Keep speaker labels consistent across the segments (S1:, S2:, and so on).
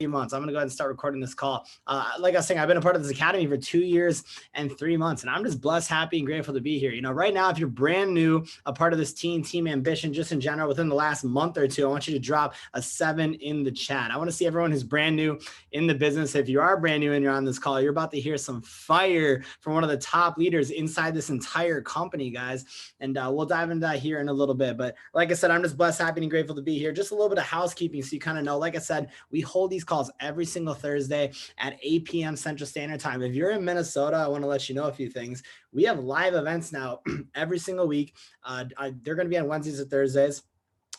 S1: months. I'm going to go ahead and start recording this call. Like I was saying, I've been a part of this academy for 2 years and 3 months, and I'm just blessed, happy, and grateful to be here. Right now, if you're brand new, a part of this team ambition, just in general, within the last month or two, I want you to drop a 7 in the chat. I want to see everyone who's brand new in the business. If you are brand new and you're on this call, you're about to hear some fire from one of the top leaders inside this entire company, guys. And we'll dive into that here in a little bit. But like I said, I'm just blessed, happy, and grateful to be here. Just a little bit of housekeeping so you kind of know. Like I said, we hold these calls every single Thursday at 8 p.m. Central Standard Time. If you're in Minnesota, I want to let you know a few things. We have live events now every single week. They're going to be on Wednesdays or Thursdays.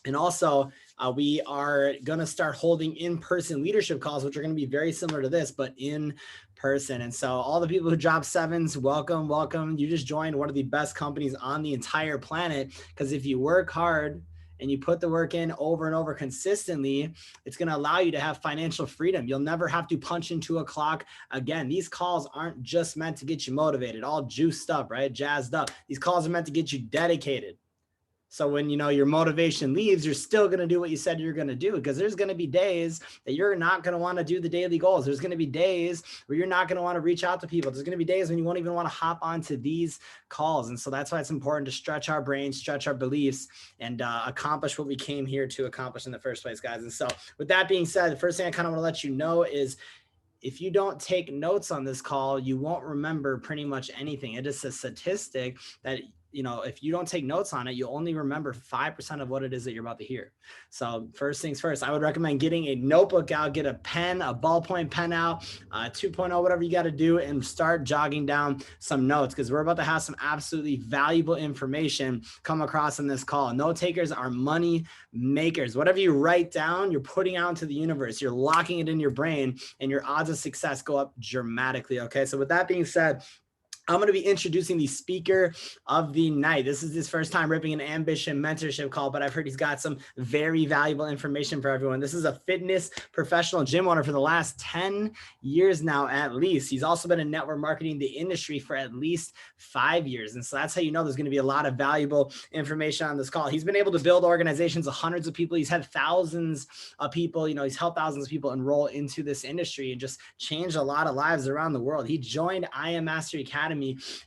S1: And also, we are going to start holding in-person leadership calls, which are going to be very similar to this, but in person. And so all the people who drop 7s, welcome, welcome. You just joined one of the best companies on the entire planet, because if you work hard and you put the work in over and over consistently, it's going to allow you to have financial freedom. You'll never have to punch into a clock again. These calls aren't just meant to get you motivated, all juiced up, right? Jazzed up. These calls are meant to get you dedicated. So when, your motivation leaves, you're still going to do what you said you're going to do, because there's going to be days that you're not going to want to do the daily goals. There's going to be days where you're not going to want to reach out to people. There's going to be days when you won't even want to hop onto these calls. And so that's why it's important to stretch our brains, stretch our beliefs, and accomplish what we came here to accomplish in the first place, guys. And so with that being said, the first thing I kind of want to let you know is, if you don't take notes on this call, you won't remember pretty much anything. It is a statistic that, if you don't take notes on it, you'll only remember 5% of what it is that you're about to hear. So first things first, I would recommend getting a notebook out, get a pen, a ballpoint pen out, 2.0, whatever you got to do, and start jogging down some notes, because we're about to have some absolutely valuable information come across in this call. Note takers are money makers. Whatever you write down, you're putting out into the universe. You're locking it in your brain, and your odds of success go up dramatically. Okay. So with that being said, I'm going to be introducing the speaker of the night. This is his first time ripping an ambition mentorship call, but I've heard he's got some very valuable information for everyone. This is a fitness professional gym owner for the last 10 years now, at least. He's also been in network marketing the industry for at least 5 years. And so that's how you know there's going to be a lot of valuable information on this call. He's been able to build organizations of hundreds of people. He's had thousands of people, he's helped thousands of people enroll into this industry and just changed a lot of lives around the world. He joined I Am Mastery Academy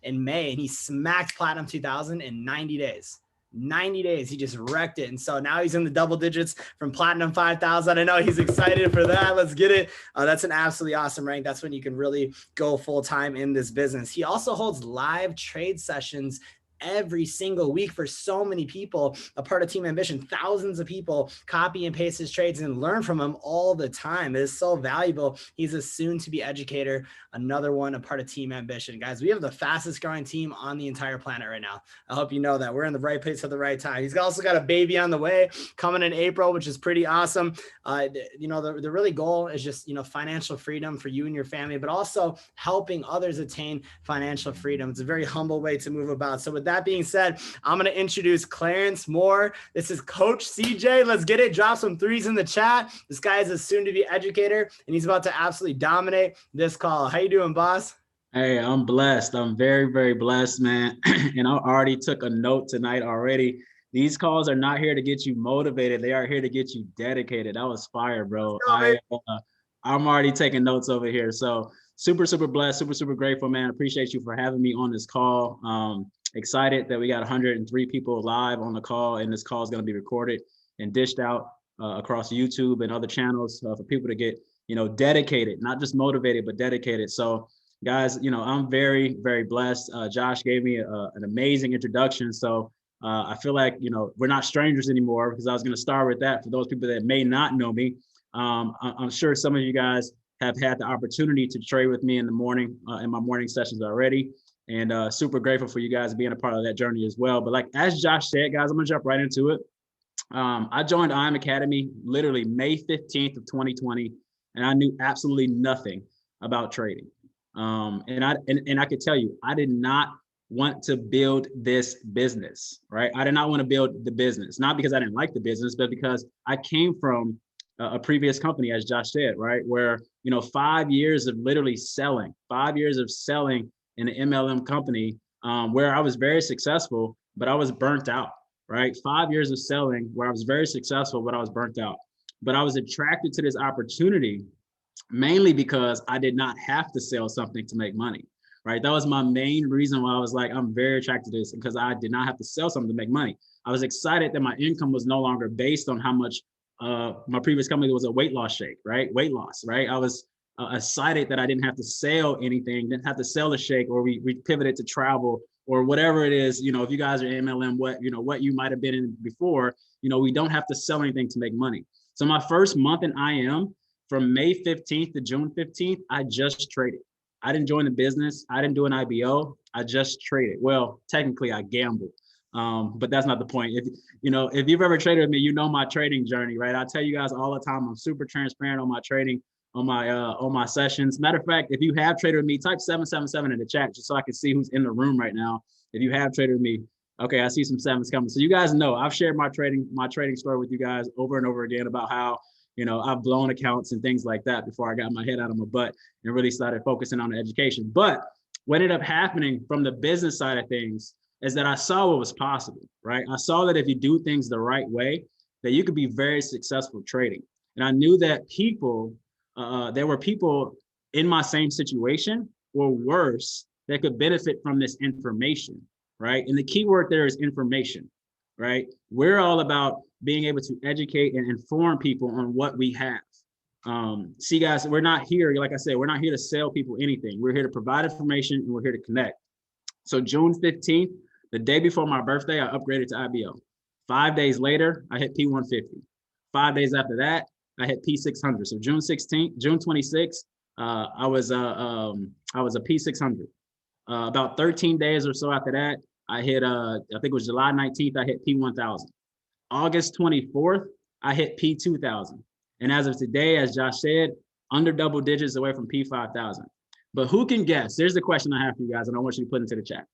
S1: in May, and he smacked Platinum 2000 in 90 days. 90 days, he just wrecked it. And so now he's in the double digits from Platinum 5000. I know he's excited for that. Let's get it. That's an absolutely awesome rank. That's when you can really go full time in this business. He also holds live trade sessions every single week for so many people, a part of Team Ambition. Thousands of people copy and paste his trades and learn from him all the time. It is so valuable. He's a soon-to-be educator, another one, a part of Team Ambition. Guys, we have the fastest growing team on the entire planet right now. I hope you know that. We're in the right place at the right time. He's also got a baby on the way coming in April, which is pretty awesome. The really goal is just, financial freedom for you and your family, but also helping others attain financial freedom. It's a very humble way to move about. So with that being said, I'm going to introduce Clarence Moore. This is Coach CJ. Let's get it. Drop some 3s in the chat. This guy is a soon-to-be educator, and he's about to absolutely dominate this call. How you doing, boss?
S2: Hey, I'm blessed. I'm very, very blessed, man. And I already took a note tonight already. These calls are not here to get you motivated. They are here to get you dedicated. That was fire, bro. I'm already taking notes over here. So super, super blessed, super, super grateful, man. Appreciate you for having me on this call. Excited that we got 103 people live on the call, and this call is going to be recorded and dished out across YouTube and other channels for people to get, dedicated, not just motivated, but dedicated. So guys, I'm very, very blessed. Josh gave me an amazing introduction. So I feel like, we're not strangers anymore, because I was going to start with that for those people that may not know me. I'm sure some of you guys have had the opportunity to trade with me in the morning, in my morning sessions already. And super grateful for you guys being a part of that journey as well. But like, as Josh said, guys, I'm gonna jump right into it. I joined I Am Academy literally May 15th of 2020, and I knew absolutely nothing about trading. And I could tell you, I did not want to build this business, right? I did not want to build the business, not because I didn't like the business, but because I came from a previous company, as Josh said, right? Where, 5 years of literally selling, 5 years of selling in an MLM company, where I was very successful, but I was burnt out, right? 5 years of selling where I was very successful, but I was burnt out. But I was attracted to this opportunity mainly because I did not have to sell something to make money, right? That was my main reason why I was like, I'm very attracted to this, because I did not have to sell something to make money. I was excited that my income was no longer based on how much my previous company was a weight loss shake, right? Weight loss, right? I was excited that I didn't have to sell anything, didn't have to sell a shake, or we pivoted to travel or whatever it is. You know, if you guys are MLM, what you might have been in before, we don't have to sell anything to make money. So my first month in IM, from May 15th to June 15th, I just traded. I didn't join the business. I didn't do an IBO. I just traded. Well, technically I gambled. But that's not the point. If you've ever traded with me, you know my trading journey, right? I tell you guys all the time, I'm super transparent on my trading, on my sessions. Matter of fact, if you have traded with me, type 777 in the chat just so I can see who's in the room right now. If you have traded with me, okay, I see some sevens coming. So you guys know I've shared my trading story with you guys over and over again about how I've blown accounts and things like that before I got my head out of my butt and really started focusing on the education. But what ended up happening from the business side of things is that I saw what was possible, right? I saw that if you do things the right way, that you could be very successful trading. And I knew that there were people in my same situation or worse that could benefit from this information, right? And the key word there is information, right? We're all about being able to educate and inform people on what we have. See, guys, we're not here, like I said, we're not here to sell people anything. We're here to provide information and we're here to connect. So June 15th, the day before my birthday, I upgraded to IBO. 5 days later, I hit P150. 5 days after that, I hit P600. So June 26th, I was a P600. About 13 days or so after that, I hit, I think it was July 19th, I hit P1000. August 24th, I hit P2000. And as of today, as Josh said, under double digits away from P5000. But who can guess? There's the question I have for you guys, and I want you to put into the chat.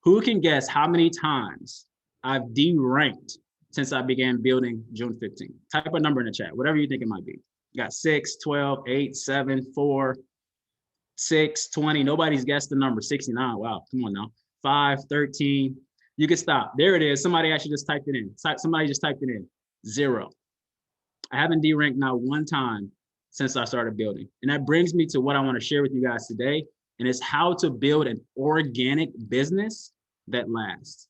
S2: Who can guess how many times I've deranked since I began building June 15th? Type a number in the chat, whatever you think it might be. You got 6, 12, 8, 7, 4, 6, 20. Nobody's guessed the number. 69. Wow, come on now. 5, 13. You can stop. There it is. Somebody actually just typed it in. Somebody just typed it in. 0. I haven't deranked not one time since I started building. And that brings me to what I want to share with you guys today. And it's how to build an organic business that lasts.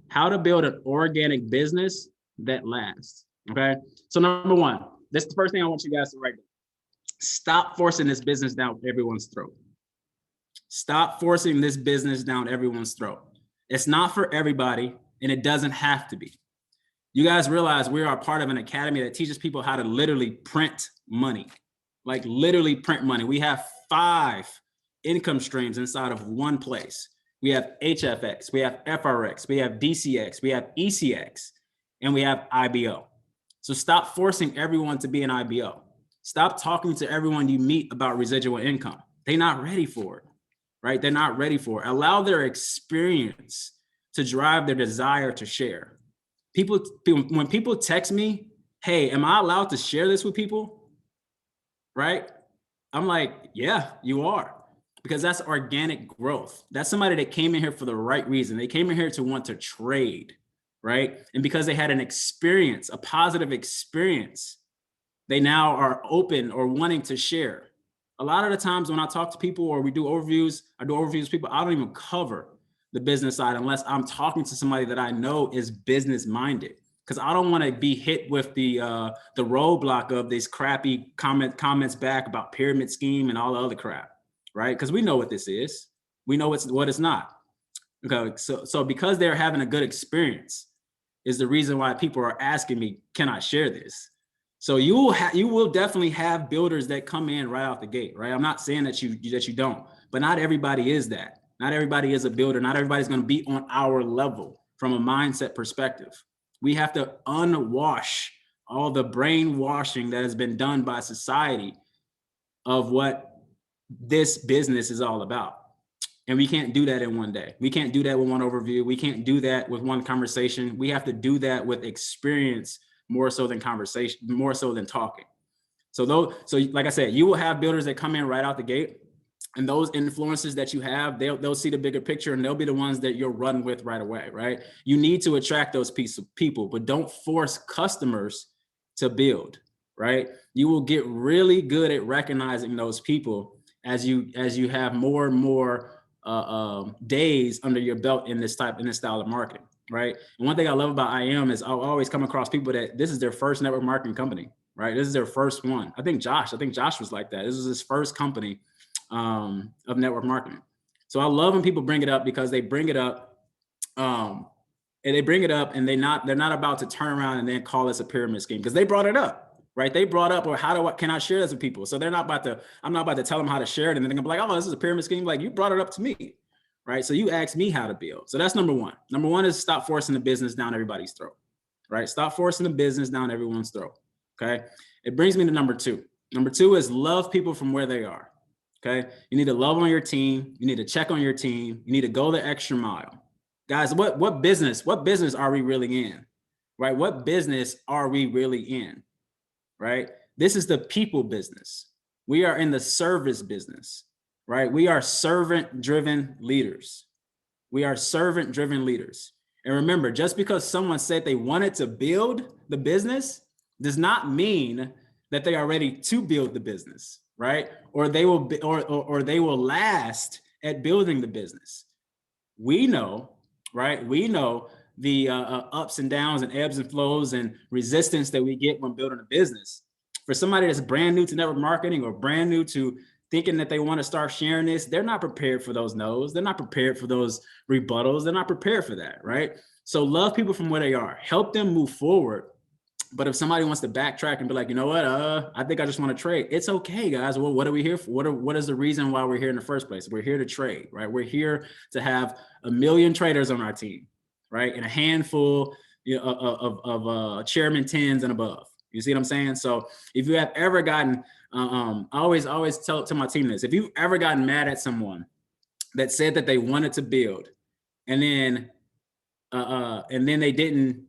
S2: How to build an organic business that lasts. Okay. So number one, this is the first thing I want you guys to write down. Stop forcing this business down everyone's throat. Stop forcing this business down everyone's throat. It's not for everybody, and it doesn't have to be. You guys realize we are part of an academy that teaches people how to literally print money, like literally print money. We have 5 income streams inside of one place. We have HFX, we have FRX, we have DCX, we have ECX, and we have IBO. So stop forcing everyone to be an IBO. Stop talking to everyone you meet about residual income. They're not ready for it, right? They're not ready for it. Allow their experience to drive their desire to share. When people text me, hey, am I allowed to share this with people? Right? I'm like, yeah, you are. Because that's organic growth. That's somebody that came in here for the right reason. They came in here to want to trade, right? And because they had an experience, a positive experience, they now are open or wanting to share. A lot of the times when I talk to people or we do overviews, I do overviews with people, I don't even cover the business side unless I'm talking to somebody that I know is business minded. Because I don't want to be hit with the roadblock of these crappy comments back about pyramid scheme and all the other crap, right? Because we know what this is. We know what it's not. Okay, so because they're having a good experience is the reason why people are asking me, can I share this? So you will definitely have builders that come in right off the gate, right? I'm not saying that you don't, but not everybody is that. Not everybody is a builder. Not everybody's going to be on our level from a mindset perspective. We have to unwash all the brainwashing that has been done by society of what this business is all about. And we can't do that in one day. We can't do that with one overview. We can't do that with one conversation. We have to do that with experience more so than conversation, more so than talking. So like I said, you will have builders that come in right out the gate, and those influencers that you have, they'll see the bigger picture, and they'll be the ones that you'll run with right away, right? You need to attract those people, but don't force customers to build. right? You will get really good at recognizing those people as you have more and more days under your belt in this style of marketing, right? And one thing I love about IM is I'll always come across people that this is their first network marketing company, right? This is their first one. I think Josh was like that. This was his first company of network marketing. So I love when people bring it up because they bring it up and they're not about to turn around and then call this a pyramid scheme because they brought it up, right? They brought up, or can I share this with people? So I'm not about to tell them how to share it. And then they're gonna be like, oh, this is a pyramid scheme. Like, you brought it up to me, right? So you asked me how to build. So that's number one. Number one is stop forcing the business down everybody's throat, right? Stop forcing the business down everyone's throat, okay? It brings me to number two. Number two is love people from where they are, okay? You need to love on your team. You need to check on your team. You need to go the extra mile. Guys, what business are we really in, right? What business are we really in, right? This is the people business. We are in the service business, right? We are servant-driven leaders. We are servant-driven leaders. And remember, just because someone said they wanted to build the business does not mean that they are ready to build the business, right? Or they will be, or they will last at building the business. We know, right? We know the ups and downs and ebbs and flows and resistance that we get when building a business. For somebody that's brand new to network marketing or brand new to thinking that they want to start sharing this, they're not prepared for those no's. They're not prepared for those rebuttals. They're not prepared for that, right? So love people from where they are. Help them move forward. But if somebody wants to backtrack and be like, you know what, I think I just want to trade. It's okay, guys. Well, what are we here for? What is the reason why we're here in the first place? We're here to trade, right? We're here to have 1 million traders on our team, right? And a handful of chairman 10s and above. You see what I'm saying? So if you have ever gotten, I always tell my team this: if you've ever gotten mad at someone that said that they wanted to build, and then they didn't.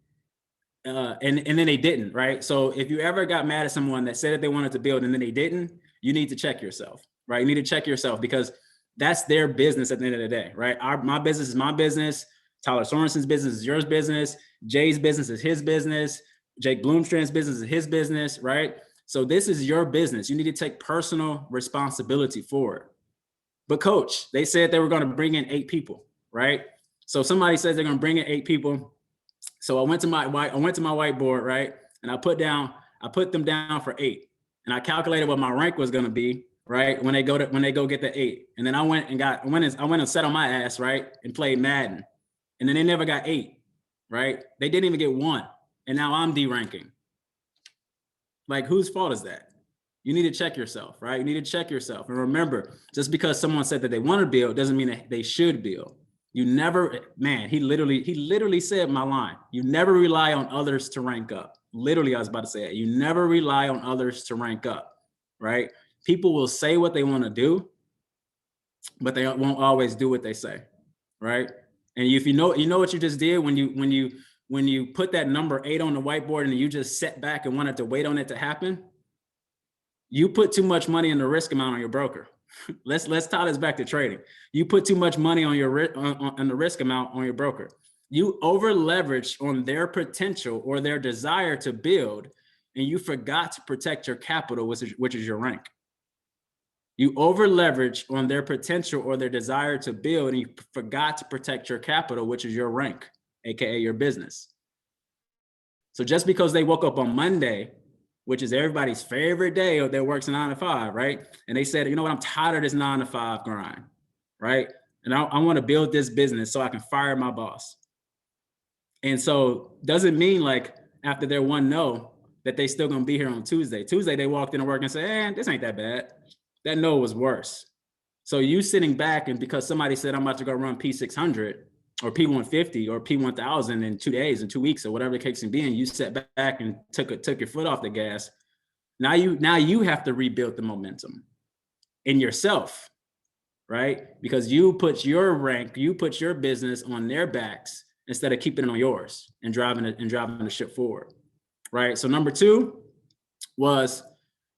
S2: And then they didn't, right? So if you ever got mad at someone that said that they wanted to build and then they didn't, you need to check yourself, right? You need to check yourself because that's their business at the end of the day, right? My business is my business. Tyler Sorensen's business is your business. Jay's business is his business. Jake Bloomstrand's business is his business, right? So this is your business. You need to take personal responsibility for it. But coach, they said they were going to bring in 8 people, right? So somebody says they're going to bring in 8 people. So I went to my whiteboard, right? And I put them down for 8. And I calculated what my rank was going to be, right? When they go get the 8. And then I went and sat on my ass, right? And played Madden. And then they never got 8, right? They didn't even get 1. And now I'm D-ranking. Like, whose fault is that? You need to check yourself, right? You need to check yourself. And remember, just because someone said that they want to build doesn't mean that they should build. You never, man, he literally said my line. You never rely on others to rank up. Literally, I was about to say it. You never rely on others to rank up, right? People will say what they want to do, but they won't always do what they say, right? And if you know what you just did when you put that number 8 on the whiteboard and you just sat back and wanted to wait on it to happen, you put too much money in the risk amount on your broker. Let's tie this back to trading. You put too much money on on the risk amount on your broker. You over leveraged on their potential or their desire to build, and you forgot to protect your capital, which is your rank. You over leveraged on their potential or their desire to build, and you forgot to protect your capital, which is your rank, aka your business. So just because they woke up on Monday, which is everybody's favorite day that works 9 to 5, right? And they said, you know what, I'm tired of this 9 to 5 grind, right? And I want to build this business so I can fire my boss. And so doesn't mean like after their 1 no, that they still gonna be here on Tuesday. Tuesday, they walked into work and said, this ain't that bad. That no was worse. So you sitting back and because somebody said, I'm about to go run P600 or P150 or P1000 in 2 days, in 2 weeks, or whatever the case can be, and you sat back and took your foot off the gas. Now you have to rebuild the momentum in yourself, right? Because you put your rank, you put your business on their backs instead of keeping it on yours and driving the ship forward, right? So number 2 was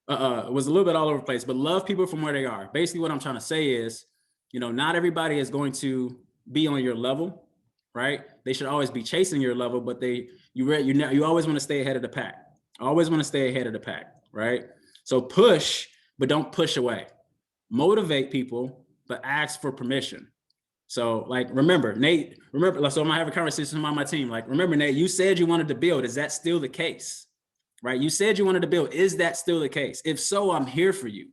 S2: a little bit all over the place, but love people from where they are. Basically, what I'm trying to say is, not everybody is going to be on your level, right? They should always be chasing your level, but you always want to stay ahead of the pack. Always want to stay ahead of the pack. right? So push, but don't push away. Motivate people, but ask for permission. So like, remember, Nate, so I'm gonna have a conversation with my team. Like, remember, Nate, you said you wanted to build. Is that still the case? Right? You said you wanted to build. Is that still the case? If so, I'm here for you.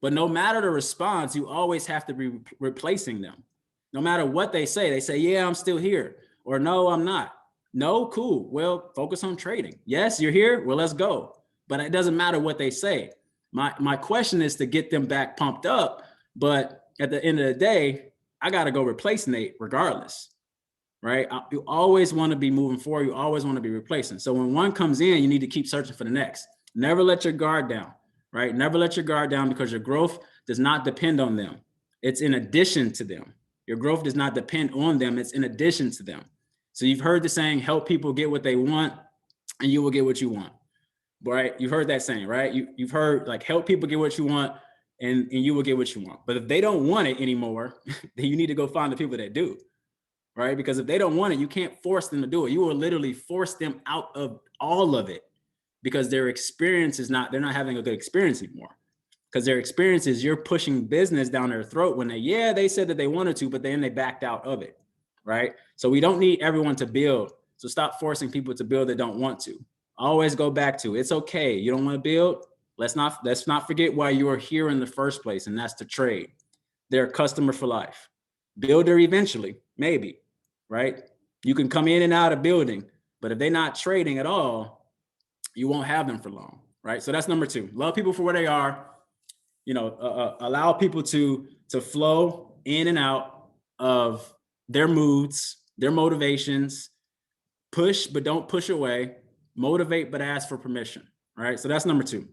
S2: But no matter the response, you always have to be replacing them. No matter what they say, yeah, I'm still here. Or no, I'm not. No, cool. Well, focus on trading. Yes, you're here. Well, let's go. But it doesn't matter what they say. My question is to get them back pumped up. But at the end of the day, I got to go replace Nate regardless, right? You always want to be moving forward. You always want to be replacing. So when one comes in, you need to keep searching for the next. Never let your guard down, right? Never let your guard down, because your growth does not depend on them. It's in addition to them. Your growth does not depend on them. It's in addition to them. So you've heard the saying, help people get what they want and you will get what you want, right? You've heard that saying, right? You've heard like, help people get what you want and you will get what you want. But if they don't want it anymore, then you need to go find the people that do, right? Because if they don't want it, you can't force them to do it. You will literally force them out of all of it, because their experience is not, they're not having a good experience anymore. Because their experience is you're pushing business down their throat when they said that they wanted to, but then they backed out of it, right? So we don't need everyone to build. So stop forcing people to build that don't want to. Always go back to, it's okay. You don't want to build. Let's not forget why you are here in the first place, and that's to trade. They're a customer for life. Builder eventually, maybe, right? You can come in and out of building, but if they're not trading at all, you won't have them for long, right? So that's number 2. Love people for where they are. Allow people to flow in and out of their moods, their motivations. Push, but don't push away. Motivate, but ask for permission, right? So that's number 2.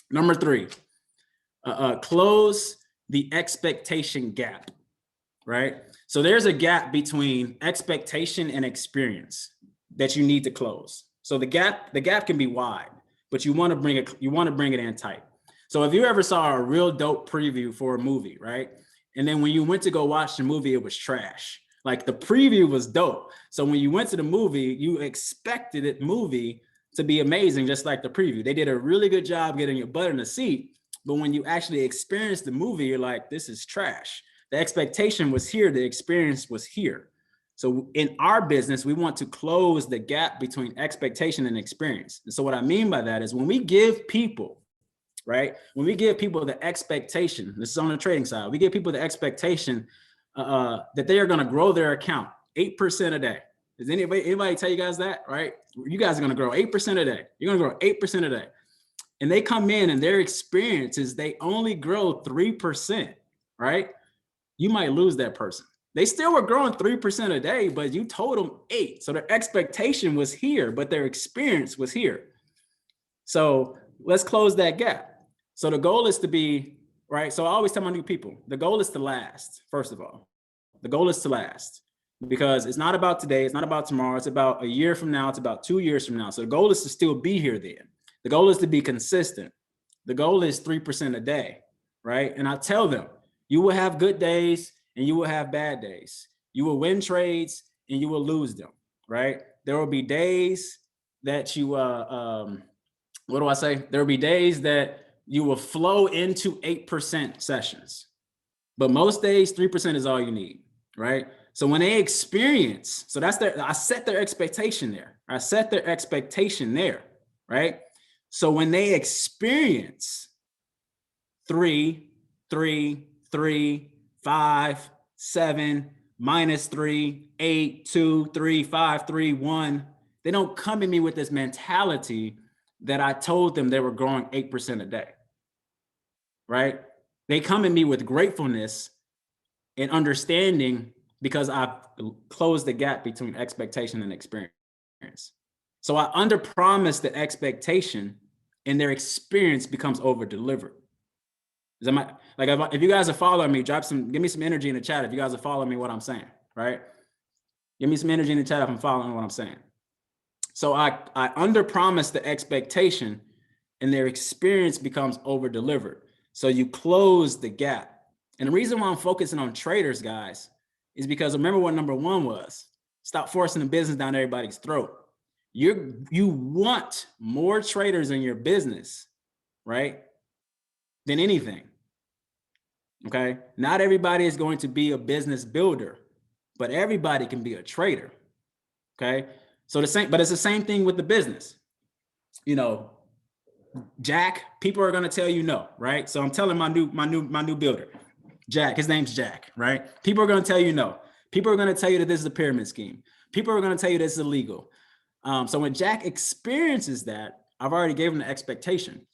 S2: Number 3, close the expectation gap, right? So there's a gap between expectation and experience that you need to close. So the gap can be wide, but you want to bring it in tight. So if you ever saw a real dope preview for a movie, right? And then when you went to go watch the movie, it was trash. Like the preview was dope. So when you went to the movie, you expected the movie to be amazing, just like the preview. They did a really good job getting your butt in the seat. But when you actually experience the movie, you're like, this is trash. The expectation was here. The experience was here. So in our business, we want to close the gap between expectation and experience. And so what I mean by that is when we give people, right? When we give people the expectation, this is on the trading side, we give people the expectation that they are going to grow their account 8% a day. Does anybody tell you guys that, right? You guys are going to grow 8% a day. You're going to grow 8% a day. And they come in and their experience is they only grow 3%, right? You might lose that person. They still were growing 3% a day, but you told them 8. So their expectation was here, but their experience was here. So let's close that gap. So the goal is to be, right? So I always tell my new people, the goal is to last, first of all. The goal is to last, because it's not about today. It's not about tomorrow. It's about a year from now. It's about 2 years from now. So the goal is to still be here then. The goal is to be consistent. The goal is 3% a day, right? And I tell them, you will have good days and you will have bad days. You will win trades and you will lose them, right? There will be days that you, what do I say? There will be days that you will flow into 8% sessions, but most days, 3% is all you need, right? So when they experience, so that's I set their expectation there. I set their expectation there, right? So when they experience 3, 3, 3, 5, 7, -3, 8, 2, 3, 5, 3, 1, they don't come at me with this mentality that I told them they were growing 8% a day, right? They come at me with gratefulness and understanding, because I've closed the gap between expectation and experience. So I underpromise the expectation and their experience becomes over-delivered. If you guys are following me, give me some energy in the chat if you guys are following me what I'm saying, right? Give me some energy in the chat if I'm following what I'm saying. So I underpromise the expectation and their experience becomes over-delivered. So you close the gap. And the reason why I'm focusing on traders, guys, is because remember what number 1 was. Stop forcing the business down everybody's throat. You want more traders in your business right, than anything. Okay. Not everybody is going to be a business builder, but everybody can be a trader. Okay. So but it's the same thing with the business. You know, Jack, people are going to tell you no, right? So I'm telling my new builder, Jack, his name's Jack, right? People are going to tell you no. People are going to tell you that this is a pyramid scheme. People are going to tell you this is illegal. So when Jack experiences that, I've already gave him the expectation,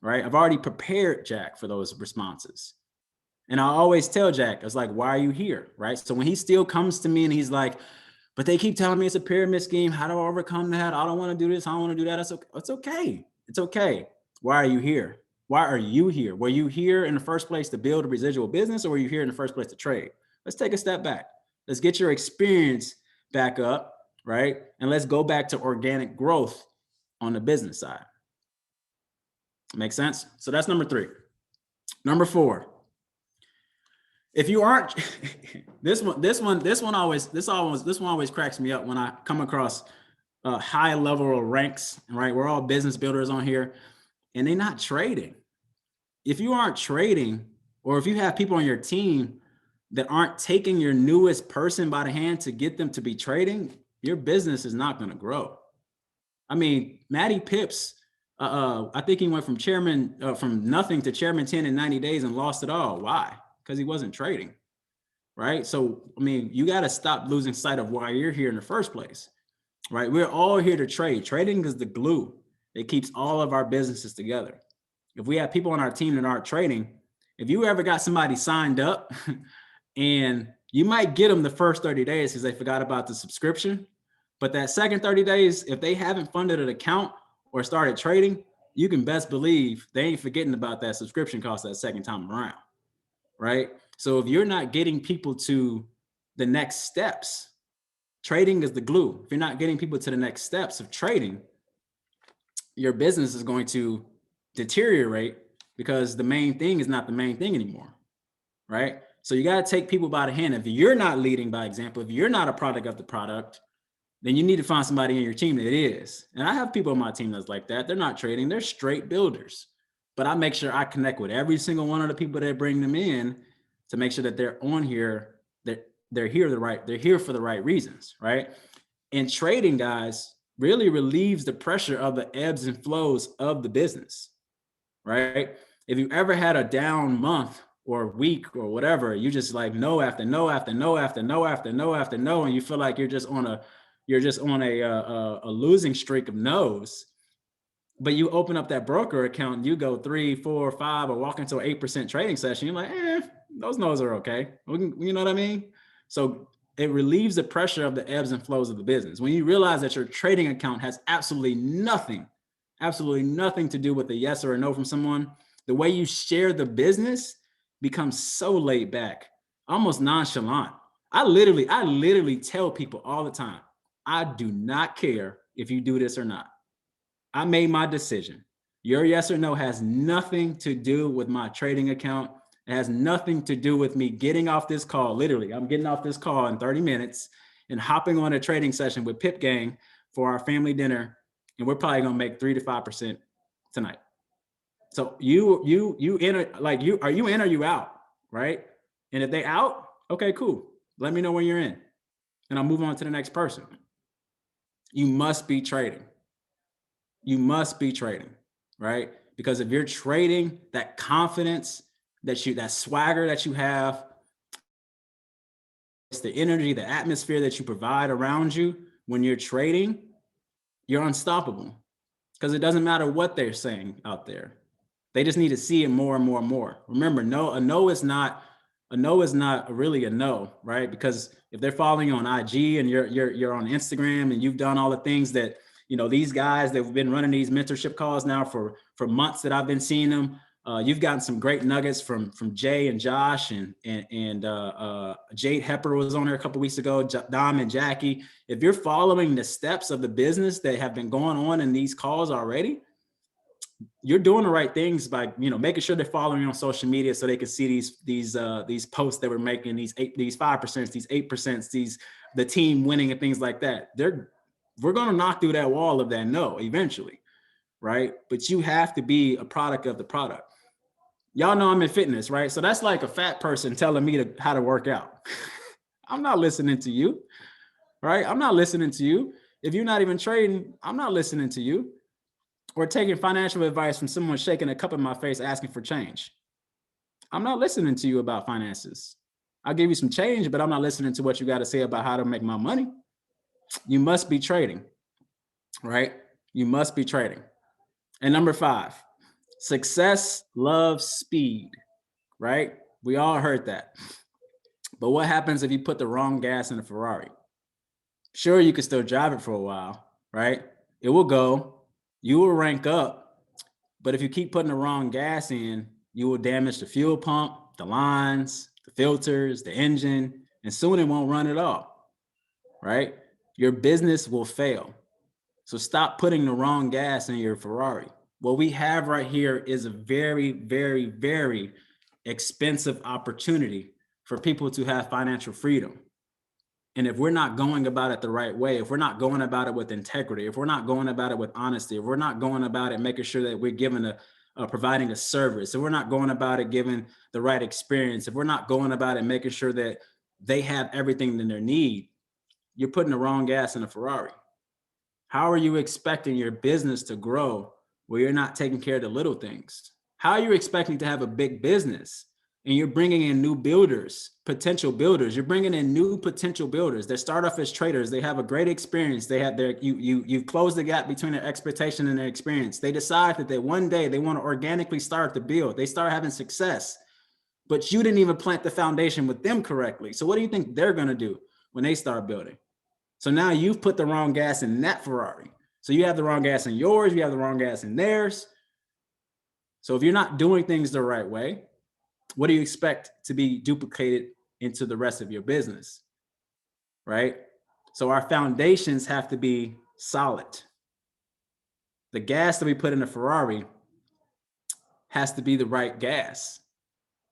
S2: right? I've already prepared Jack for those responses. And I always tell Jack, I was like, why are you here? Right. So when he still comes to me and he's like, but they keep telling me it's a pyramid scheme. How do I overcome that? I don't want to do this. I don't want to do that. It's okay. It's okay. Why are you here? Why are you here? Were you here in the first place to build a residual business, or were you here in the first place to trade? Let's take a step back. Let's get your experience back up, right? And let's go back to organic growth on the business side. Make sense? So that's number 3. Number 4. If you aren't, this one always cracks me up when I come across high level ranks, right? We're all business builders on here, and they're not trading. If you aren't trading, or if you have people on your team that aren't taking your newest person by the hand to get them to be trading, your business is not going to grow. I mean, Matty Pips, I think he went from nothing to chairman 10 in 90 days and lost it all. Why? Because he wasn't trading, right? So, I mean, you got to stop losing sight of why you're here in the first place, right? We're all here to trade. Trading is the glue that keeps all of our businesses together. If we have people on our team that aren't trading, if you ever got somebody signed up and you might get them the first 30 days because they forgot about the subscription, but that second 30 days, if they haven't funded an account or started trading, you can best believe they ain't forgetting about that subscription cost that second time around. Right? So if you're not getting people to the next steps, trading is the glue. If you're not getting people to the next steps of trading, your business is going to deteriorate because the main thing is not the main thing anymore, right? So you got to take people by the hand. If you're not leading by example, if you're not a product of the product, then you need to find somebody in your team that is. And I have people on my team that's like that. They're not trading, they're straight builders. But I make sure I connect with every single one of the people that bring them in to make sure that they're on here, that they're here for the right reasons, right? And trading, guys, really relieves the pressure of the ebbs and flows of the business, right? If you ever had a down month or week or whatever, you just like no after no after no after no after no after no, and you feel like you're just on a losing streak of no's. But you open up that broker account and you go 3, 4, 5, or walk into an 8% trading session. You're like, those no's are okay. You know what I mean? So it relieves the pressure of the ebbs and flows of the business. When you realize that your trading account has absolutely nothing to do with a yes or a no from someone, the way you share the business becomes so laid back, almost nonchalant. I literally tell people all the time, I do not care if you do this or not. I made my decision. Your yes or no has nothing to do with my trading account. It has nothing to do with me getting off this call. Literally, I'm getting off this call in 30 minutes and hopping on a trading session with Pip Gang for our family dinner. And we're probably going to make 3 to 5% tonight. So you enter, like are you in or you out, right? And if they out, okay, cool. Let me know when you're in and I'll move on to the next person. You must be trading. You must be trading, right? Because if you're trading, that confidence that swagger that you have, it's the energy, the atmosphere that you provide around you when you're trading, you're unstoppable. Because it doesn't matter what they're saying out there. They just need to see it more and more and more. Remember, a no is not really a no, right? Because if they're following you on IG and you're on Instagram and you've done all the things that, these guys that have been running these mentorship calls now for months that I've been seeing them, you've gotten some great nuggets from Jay and Josh and Jade Hepper was on there a couple of weeks ago, Dom and Jackie. If you're following the steps of the business that have been going on in these calls already, you're doing the right things by, making sure they're following you on social media so they can see these posts that we're making, these 5%, these 8%, the team winning and things like that. We're going to knock through that wall of that no eventually. right? But you have to be a product of the product. Y'all know I'm in fitness, right? So that's like a fat person telling me how to work out. I'm not listening to you, right? I'm not listening to you. If you're not even trading, I'm not listening to you. Or taking financial advice from someone shaking a cup in my face asking for change. I'm not listening to you about finances. I'll give you some change, but I'm not listening to what you got to say about how to make my money. You must be trading, right? You must be trading. And number 5, success loves speed, right? We all heard that. But what happens if you put the wrong gas in a Ferrari? Sure, you can still drive it for a while, right? It will go, you will rank up, but if you keep putting the wrong gas in, you will damage the fuel pump, the lines, the filters, the engine, and soon it won't run at all, right? Your business will fail. So stop putting the wrong gas in your Ferrari. What we have right here is a very, very, very expensive opportunity for people to have financial freedom. And if we're not going about it the right way, if we're not going about it with integrity, if we're not going about it with honesty, if we're not going about it making sure that we're giving providing a service, if we're not going about it giving the right experience, if we're not going about it making sure that they have everything in their need, you're putting the wrong gas in a Ferrari. How are you expecting your business to grow where you're not taking care of the little things? How are you expecting to have a big business and you're bringing in new builders, potential builders? You're bringing in new potential builders that start off as traders. They have a great experience. They have you've closed the gap between their expectation and their experience. They decide that one day they want to organically start to build. They start having success, but you didn't even plant the foundation with them correctly. So what do you think they're going to do when they start building? So now you've put the wrong gas in that Ferrari. So you have the wrong gas in yours, you have the wrong gas in theirs. So if you're not doing things the right way, what do you expect to be duplicated into the rest of your business, right? So our foundations have to be solid. The gas that we put in the Ferrari has to be the right gas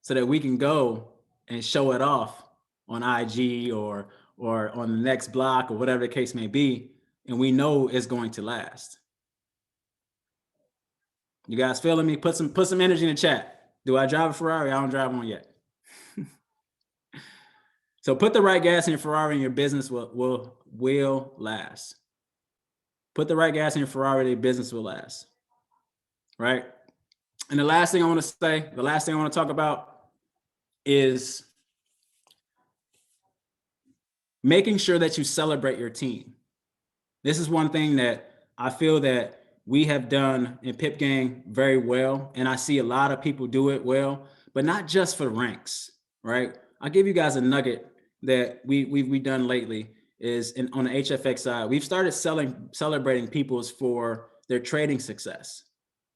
S2: so that we can go and show it off on IG or on the next block or whatever the case may be, and we know it's going to last. You guys feeling me? Put some energy in the chat. Do I drive a Ferrari? I don't drive one yet. So put the right gas in your Ferrari and your business will last. Put the right gas in your Ferrari, your business will last. Right? And the last thing I want to talk about is making sure that you celebrate your team. This is one thing that I feel that we have done in Pip Gang very well. And I see a lot of people do it well, but not just for ranks, right? I'll give you guys a nugget that we've done lately is on the HFX side. We've started celebrating people's for their trading success,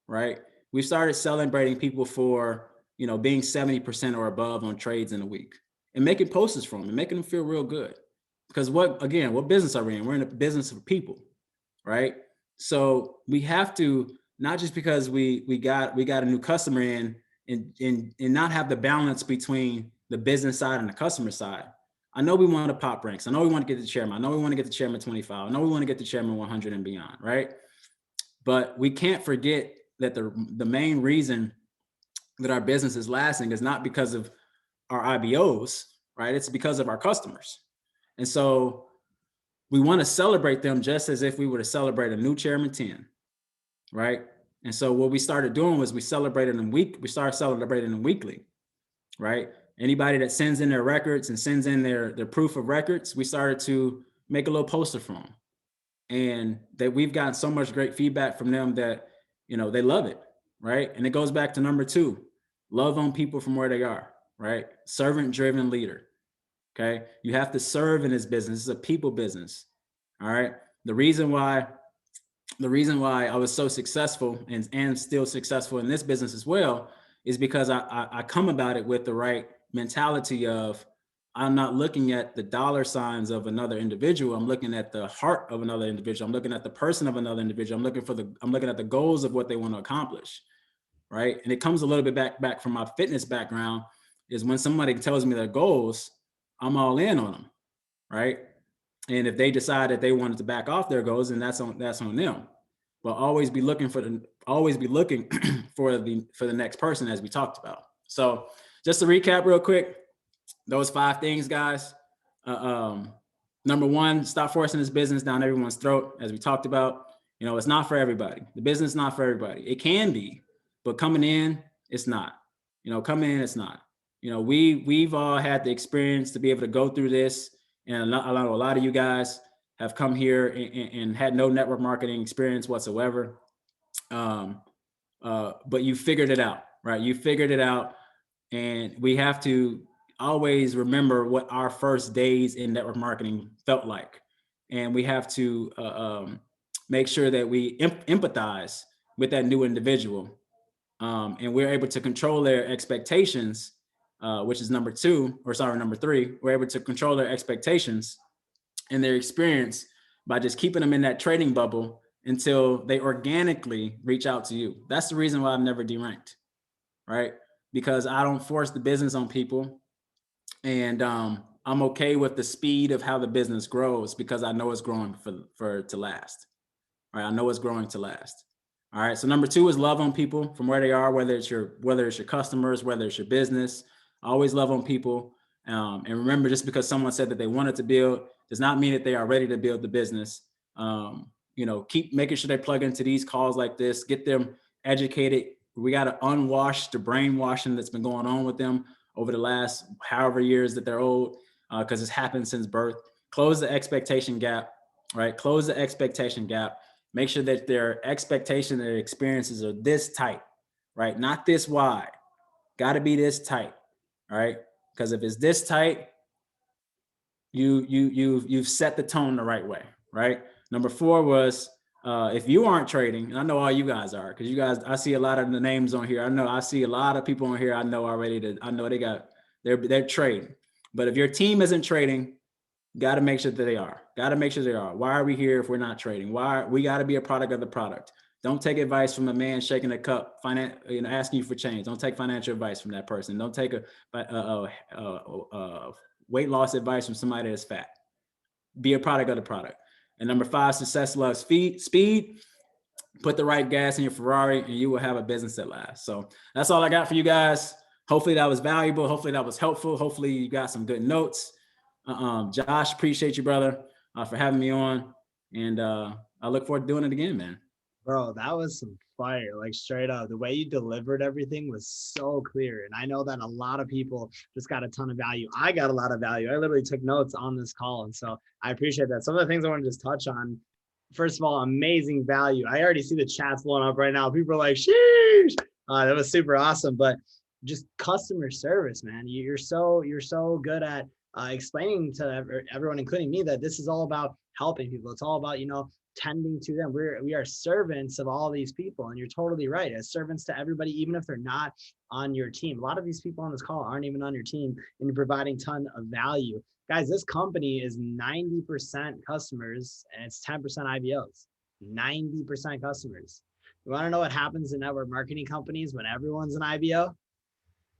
S2: right? We've started celebrating people for, being 70% or above on trades in a week and making posters for them and making them feel real good. Because what business are we in? We're in the business of people, right? So we have to, not just because we got a new customer in and not have the balance between the business side and the customer side. I know we want to pop ranks. I know we want to get the chairman. I know we want to get the chairman 25. I know we want to get the chairman 100 and beyond, right? But we can't forget that the main reason that our business is lasting is not because of our IBOs, right? It's because of our customers. And so we want to celebrate them just as if we were to celebrate a new chairman 10, right? And so what we started doing was we started celebrating them weekly, right? Anybody that sends in their records and sends in their proof of records, we started to make a little poster for them. And that we've gotten so much great feedback from them that, they love it, right? And it goes back to number 2, love on people from where they are, right? Servant-driven leader. Okay. You have to serve in this business. It's a people business. All right. The reason why I was so successful and still successful in this business as well is because I come about it with the right mentality of, I'm not looking at the dollar signs of another individual. I'm looking at the heart of another individual. I'm looking at the person of another individual. I'm looking at the goals of what they want to accomplish. Right. And it comes a little bit back from my fitness background is when somebody tells me their goals, I'm all in on them, right? And if they decide that they wanted to back off their goals, then that's on them. but always be looking for the for the next person, as we talked about. So just to recap real quick, those 5 things, guys. Number 1, stop forcing this business down everyone's throat, as we talked about. You know, it's not for everybody. The business is not for everybody. It can be, but coming in, it's not. You know, coming in, it's not. You know, we've all had the experience to be able to go through this, and a lot of you guys have come here and had no network marketing experience whatsoever. But you figured it out, right? You figured it out, and we have to always remember what our first days in network marketing felt like, and we have to make sure that we empathize with that new individual, and we're able to control their expectations, which is number 3. We're able to control their expectations and their experience by just keeping them in that trading bubble until they organically reach out to you. That's the reason why I've never deranked, right? Because I don't force the business on people, and I'm okay with the speed of how the business grows, because I know it's growing to last, right? I know it's growing to last. All right. So number 2 is love on people from where they are, whether it's your customers, whether it's your business. Always love on people, and remember, just because someone said that they wanted to build does not mean that they are ready to build the business. You know, keep making sure they plug into these calls like this, get them educated. We got to unwash the brainwashing that's been going on with them over the last however years that they're old, because it's happened since birth. Close the expectation gap, right? Close the expectation gap. Make sure that their expectation, their experiences are this tight, right? Not this wide. Got to be this tight, all right? Because if it's this tight, you've set the tone the right way, right? Number 4 was, if you aren't trading, and I know all you guys are, because you guys, I see a lot of the names on here. I see a lot of people on here. I know already that I know they're trading. But if your team isn't trading, got to make sure that they are. Got to make sure they are. Why are we here if we're not trading? We got to be a product of the product. Don't take advice from a man shaking a cup, asking you for change. Don't take financial advice from that person. Don't take a weight loss advice from somebody that's fat. Be a product of the product. And number 5, success loves speed. Put the right gas in your Ferrari, and you will have a business that lasts. So that's all I got for you guys. Hopefully that was valuable. Hopefully that was helpful. Hopefully you got some good notes. Josh, appreciate you, brother, for having me on. And I look forward to doing it again, man.
S1: Bro, that was some fire, like straight up. The way you delivered everything was so clear. And I know that a lot of people just got a ton of value. I got a lot of value. I literally took notes on this call. And so I appreciate that. Some of the things I want to just touch on. First of all, amazing value. I already see the chats blowing up right now. People are like, sheesh. That was super awesome. But just customer service, man. You're so good at explaining to everyone, including me, that this is all about helping people. It's all about, tending to them. We are servants of all these people, and you're totally right. As servants to everybody, even if they're not on your team. A lot of these people on this call aren't even on your team, and you're providing a ton of value. Guys, this company is 90% customers and it's 10% IBOs. 90% customers. You want to know what happens in network marketing companies when everyone's an IBO?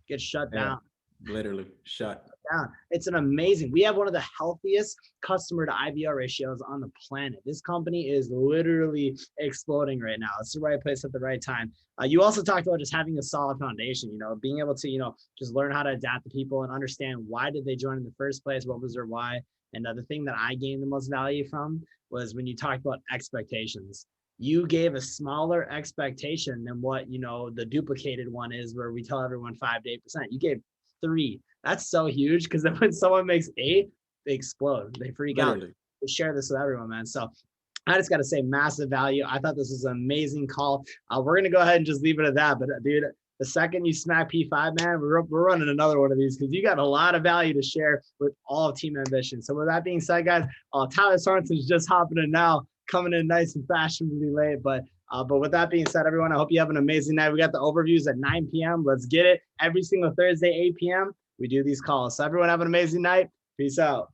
S1: Gets shut down.
S2: Literally shut
S1: down. It's an amazing. We have one of the healthiest customer to IBO ratios on the planet. This company is literally exploding right now. It's the right place at the right time. You also talked about just having a solid foundation, being able to, just learn how to adapt to people and understand why did they join in the first place? What was their why? And the thing that I gained the most value from was when you talked about expectations. You gave a smaller expectation than what, the duplicated one is, where we tell everyone 5 to 8%. You gave 3. That's so huge, because then when someone makes 8, they explode. They freak out. They share this with everyone, man. So I just got to say, massive value. I thought this was an amazing call. We're going to go ahead and just leave it at that. But dude, the second you smack P5, man, we're running another one of these, because you got a lot of value to share with all of Team Ambition. So with that being said, guys, Tyler Sorensen's just hopping in now, coming in nice and fashionably late. But with that being said, everyone, I hope you have an amazing night. We got the overviews at 9 p.m. Let's get it. Every single Thursday, 8 p.m. we do these calls. So everyone have an amazing night. Peace out.